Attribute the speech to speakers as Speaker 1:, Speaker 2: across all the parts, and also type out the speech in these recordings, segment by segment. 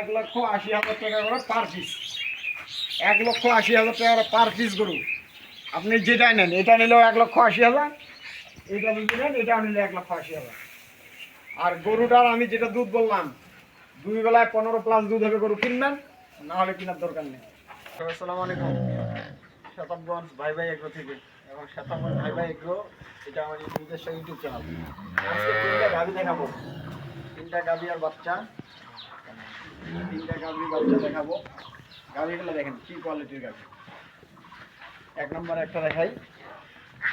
Speaker 1: 1,80,000 টাকা করে per piece. 1,80,000 টাকা করে পার পিস গরু। আপনি যেটাই নেন, এটা নিলেও 1,80,000, এটা যদি নেন এটাও নিলে 1,80,000। আর গরুটার আমি যেটা দুধ বললাম, 2 বেলায় 15+ দুধ হবে, গরু কিনবেন, না হলে কেনার দরকার নেই। আসসালামু আলাইকুম, শতাব্দগঞ্জ ভাই ভাই এগ্রো থেকে, এবং শতাব্দগঞ্জ ভাই ভাই এগ্রো এটা আমার নিজস্ব ইউটিউব চ্যানেল। আজকে 3টা গাভী দেখাবো, 3টা গাভী আর বাচ্চা, 3টা গাভী বাচ্চা দেখাবো। গাভীগুলো দেখেন কি কোয়ালিটির গাভী। 1 নম্বরে একটা দেখাই,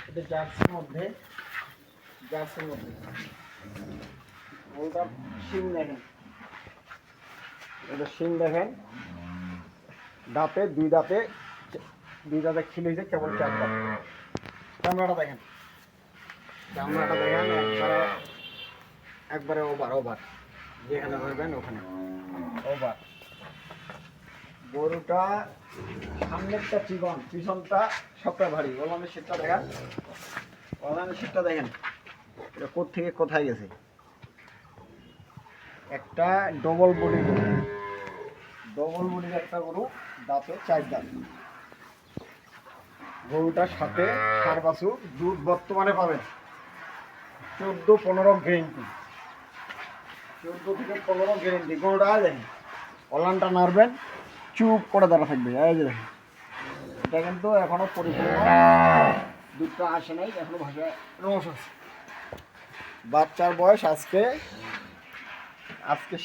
Speaker 1: এটা জার্সির মধ্যে, ওটা শিং দেখেন, এটা শিং দেখেন, দাঁতে 2 দাঁতে খিল হয়েছে, কেবল 4 দাঁত। চামড়াটা দেখেন, একবারে ওভার, যেখানে ধরবেন ওখানে ওভার। গরুটা সামনেরটা চিকন, পিছনটা সবটা ভারী। ওলানের শীতটা দেখেন, এটা থেকে কোথায় গেছে। একটা ডবল বডির একটা গরু, দাঁতে 4 দাঁত। গরুটার সাথে 4 বাছুর, দুধ বর্তমানে পাবেন 14-15 গ্যারেন্টি, 14 থেকে 15 গ্যারেন্টি। গরুটা দেখেন, ওলানটা নাড়বেন, চুপ করে দাঁড়া থাকবে। এই যে দেখেন, এটা কিন্তু এখনো পরিপূর্ণ দুধটা আসে নাই, এখনো ভাষা রস আছে। বাচ্চার বয়স আজকে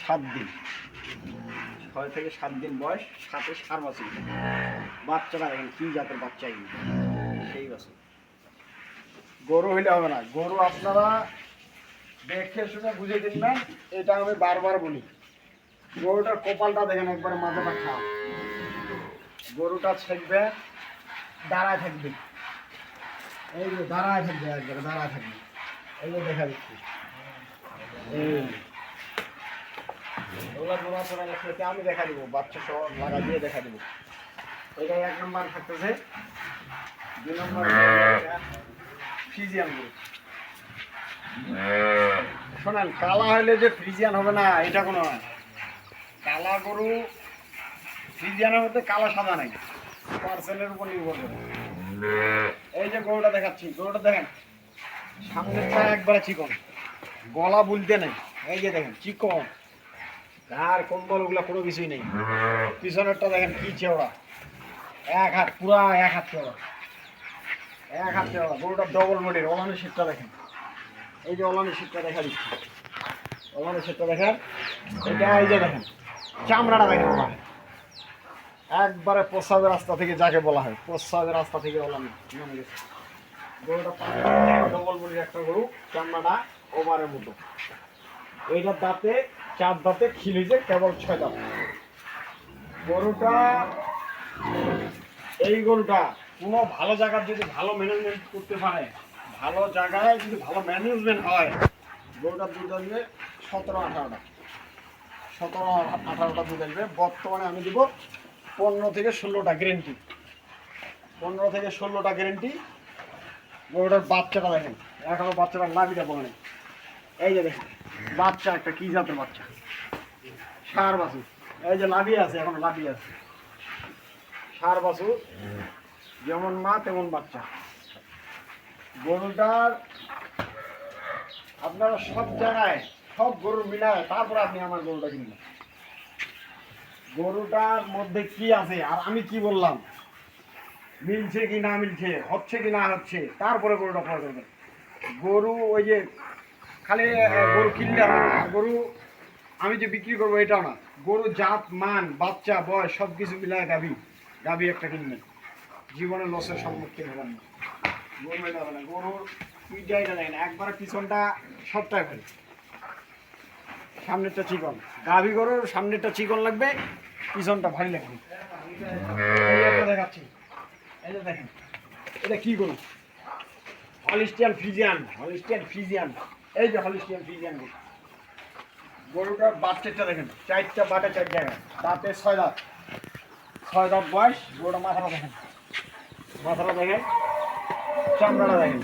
Speaker 1: 7 দিন, 6 থেকে 7 দিন বয়স, সাথে 4 বাছুর। বাচ্চাটা দেখেন কি জাতের বাচ্চা, সেই বাছুর। গরু হইলে হবে না, গরু আপনারা দেখে শুনে বুঝে দিন। এটা আমি বারবার বলি, গরুটার কপালটা দেখেন, একবারে মাথাটা খারাপ। গরুটা ছেঁকবে, দাঁড়ায় থাকবে, এই যে দাঁড়ায় থাকবে, একবারে দাঁড়ায় থাকবে। এই যে দেখা দিচ্ছি, আমি দেখা দিব, বাচ্চা সহ লাগা দিয়ে দেখা দিব। এটা 1 নম্বর থাকতেছে। 2 নম্বর ফ্রিজিয়ান গরু। শোনেন, কালা হইলে যে ফ্রিজিয়ান হবে না, এটা কোনো নয়। কালা গরু ফ্রিজিয়ানের মধ্যে কালা সাদা নাই, পার্সেলের উপর নির্ভর করে। এই যে গরুটা দেখাচ্ছি, গরুটা দেখেন, সামনেরটা একবারে চিকন, গলা বুলতে নেই। এই যে দেখেন চিকন, আর কম্বল ওগুলা কোনো কিছুই নেই। পিছনেরটা দেখেন কি চেওড়া, 1 হাত, পুরা 1 হাত চেওড়া, 1 হাত চেওড়া। গরুটা ডবল বডির। ওলানের শীতটা দেখেন, এই যে ওলানের শীতটা দেখা দিচ্ছি, ওলানের শীতটা দেখেন। এটা এই যে দেখেন চামড়াটা দেখেন, ওলানের একবারে প্রস্রাবের রাস্তা থেকে, যাকে বলা হয় প্রস্রাবের রাস্তা থেকে ওলান নেমে গেছে। গরুটা ডবল বডির একটা গরু, চামড়াটা ওভারের মতো। এইটার দাঁতে 4 দাঁতে খিল হয়েছে, কেবল 6 দাঁত। এই গরুটা কোনো ভালো জায়গার যদি ভালো ম্যানেজমেন্ট করতে পারে, ভালো জায়গায় যদি ভালো ম্যানেজমেন্ট হয়, গরুটার দুধ আসবে 17-18টা, 17-18টা দুধ আসবে। বর্তমানে আমি দিব 15 থেকে 16টা গ্যারেন্টি, 15 থেকে 16টা গ্যারেন্টি। গরুটার বাচ্চাটা দেখেন, এখনো বাচ্চাটার নাভিটা বলে নেই। এই যে দেখেন বাচ্চা, একটা কি জাতের বাচ্চা, 4 বাছুর। এই যে লাভি আছে, এখন লাভি আছে, 4 বাছুর, যেমন মা তেমন বাচ্চা। গরুটার আপনারা সব জায়গায় সব গরু মিলায় তারপরে আপনি আমার গরুটা কিনবেন। গরুটার মধ্যে কি আছে আর আমি কি বললাম, মিলছে কি না মিলছে, হচ্ছে কি না হচ্ছে, তারপরে গরুটা ফল করবেন। গরু ওই যে খালি গরু কিনলে হবে না, গরু আমি যে বিক্রি করবো এটাও না। গরু জাত, মান, বাচ্চা, বয়স সব কিছু মিলায় গাভী একটা কিনবেন, জীবনে লসের সম্মুখীন হবেন না। গরু হইলে হবে না। গরুর পিঠাইটা দেখেন, একবারে পিছনটা সবটাই ভালো, সামনেরটা চিকন। গাভী গরুর সামনেরটা চিকন লাগবে, পিছনটা ভারী লাগবে। দেখাচ্ছি, এই যে দেখেন, এটা কি গরু, হলিস্টিয়ান ফ্রিজিয়ান। এই যে হলিস্টিয়ান ফ্রিজিয়ান গরু। গরুটার বাচ্চাটা দেখেন, 4টা বাটে 4 জায়গায়, দাঁতে 6 দাঁত, 6 দাঁত বয়স। গরুটা মাথাটা দেখেন, চামড়াটা দেখেন।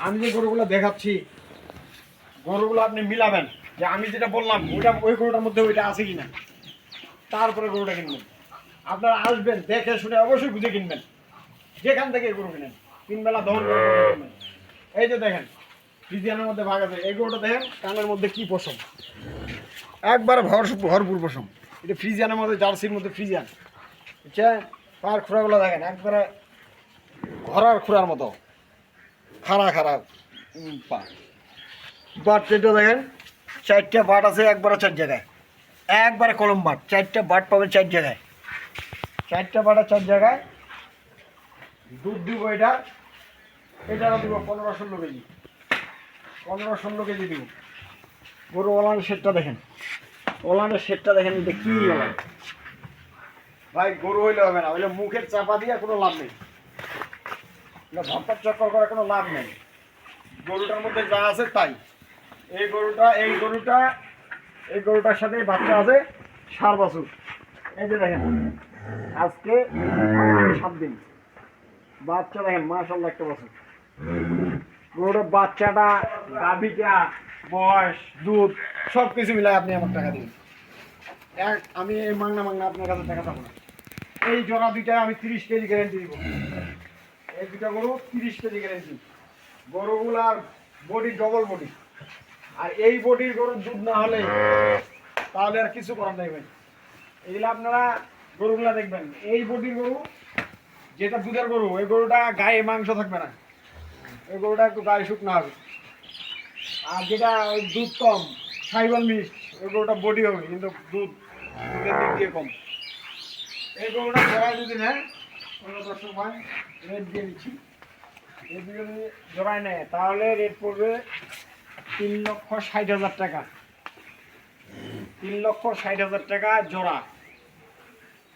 Speaker 1: আমি যে গরুগুলো দেখাচ্ছি, গরুগুলো আপনি মিলাবেন, যে আমি যেটা বললাম ওইটা ওই গরুটার মধ্যে ওইটা আছে কিনা, তারপরে গরুটা কিনবেন। আপনারা আসবেন, দেখে শুনে অবশ্যই বুঝে কিনবেন, যেখান থেকে গরু কিনেন, তিন বেলা দহন করে গরু কিনবেন। এই যে দেখেন ফ্রিজিয়ানের মধ্যে ভাগ আছে, এই গরুটা দেখেন কানের মধ্যে কি পশম, একবারে ভরপুর পশম। এটা ফ্রিজিয়ানের মধ্যে, জার্সির মধ্যে ফ্রিজিয়ান, বুঝছেন? পায়ের খুঁড়াগুলো দেখেন একবারে ঘোড়ার খুঁড়ার মতো খাড়া খাড়া পা। বাট যেটা দেখেন 4টা বাট আছে একবারে 4 জায়গায়, একবারে কলম বাট, 4টা বাট পাবেন 4 জায়গায়, 4টা বাটা 4 জায়গায়। দুধ দিব এটারও দিব 15-16 কেজি, 15-16 কেজি দিব। গরু ওলানের শেডটা দেখেন, ওলানের শেডটা দেখেন, এটা কি ওলান ভাই, গরু হইলে হবে না, হইলে মুখের চাপা দিয়ে কোনো লাভ নেই, ধপ্পর চক্কর করে কোনো লাভ নেই। গরুটার মধ্যে যা আছে তাই। এই গরুটার সাথে বাচ্চা আছে 7 বছর। এই যে দেখেন আজকে 7 দিন, বাচ্চা দেখেন মাশাআল্লাহ একটা বছর। গরুটার বাচ্চাটা, গাভীটা, বয়স, দুধ সব কিছু মিলাই আপনি আমার টাকা দিন। আমি এই মাংনা আপনার কাছে টাকা পাবো না। এই জোড়া দুইটা আমি 30 কেজি গ্যারেন্টি দিব। এই দুটা গরু 30 কেজি গ্যারেন্টি। গরুগুলার বডি ডবল বডি, আর এই বডির গরুর দুধ না হলে তাহলে আর কিছু করার নেই ভাই। এইগুলো আপনারা গরুগুলা দেখবেন, এই বডির গরু যেটা দুধের গরু, এই গরুটা গায়ে মাংস থাকবে না, এই গরুটা একটু গায়ে শুকনো হবে। আর যেটা ওই দুধ কম, সাইবল মিক্স, ওই গরুটা বডি হবে কিন্তু দুধের দিক দিয়ে কম। এই গরুটা জোড়ায় যদি নেয় 15-10 ভাই রেট দিয়ে দিচ্ছি, এই দুটো যদি জোড়ায় নেয় তাহলে রেট পড়বে 3,60,000 টাকা, 3,60,000 টাকা জোড়া।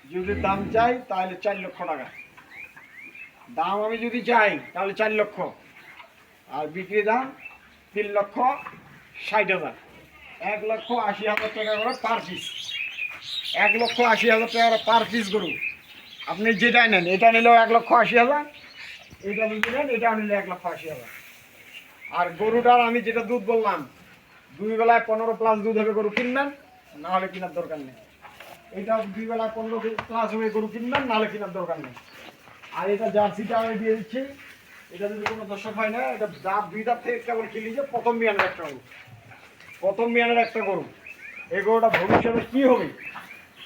Speaker 1: যদি দাম চাই তাহলে 4 লক্ষ টাকা দাম, আমি যদি চাই তাহলে 4 লক্ষ, আর বিক্রি দাম 3,60,000, 1,80,000 টাকা করে পার পিস, 1,80,000 টাকা পার পিস গরু। আপনি যেটাই নেন, এটা নিলেও 1,80,000, এটা যদি নেন এটা নিলে 1,80,000। আর গরুটার আমি যেটা দুধ বললাম, 2 বেলায় 15+ দুধ হবে গরু কিনবেন, না হলে কেনার দরকার নেই। এটা 2 বেলায় 15+ হবে গরু কিনবেন, না হলে কেনার দরকার নেই। আর এটা জার্সিটা আমি দিয়ে দিচ্ছি, এটা যদি কোনো দর্শক হয় না, এটা দাঁত 2 দাঁত থেকে কেবল কিনি যে প্রথম বিয়ানের একটা গরু, প্রথম বিয়ানের একটা গরু। এই গরুটা ভবিষ্যতে কী হবে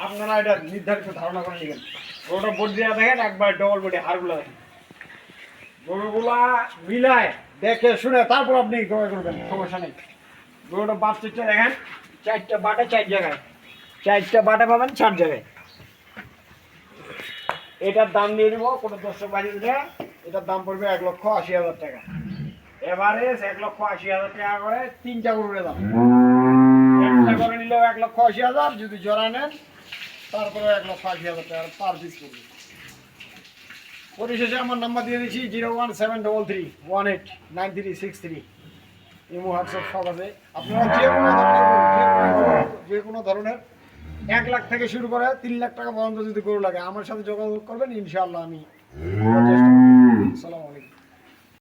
Speaker 1: আপনারা এটা নির্ধারিত ধারণা করে নেবেন। গরুটা বডি দেওয়া দেখেন, একবার ডবল বডি, হাড়গুলো দেখেন। গরুগুলা মিলায় দেখে শুনে তারপর আপনি ক্রয় করবেন, সমস্যা নেই। গরুটা বাচ্চাটা দেখেন, 4টা বাটে 4 জায়গায়, 4টা বাটে পাবেন 4 জায়গায়। এটার দাম দিয়ে দিব কোনো দর্শক বাড়ি দিলে, এটার দাম পড়বে 1,80,000 টাকা। এভারেজ 1,80,000 টাকা করে 3টা গরুর দাম। একটা করে নিলেও 1,80,000, যদি জোড়া নেন তারপরে 1,80,000 টাকা পার পিস পড়বে। পরিশেষে আমার নাম্বার দিয়ে দিচ্ছি 01733189363। ইমো হোয়াটসঅ্যাপ সব আছে। আপনারা যে কোনো ধরনের 1 লাখ থেকে শুরু করে 3 লাখ টাকা পর্যন্ত যদি গরু লাগে আমার সাথে যোগাযোগ করবেন, ইনশাআল্লাহ আমি চেষ্টা করব। আসসালামু আলাইকুম।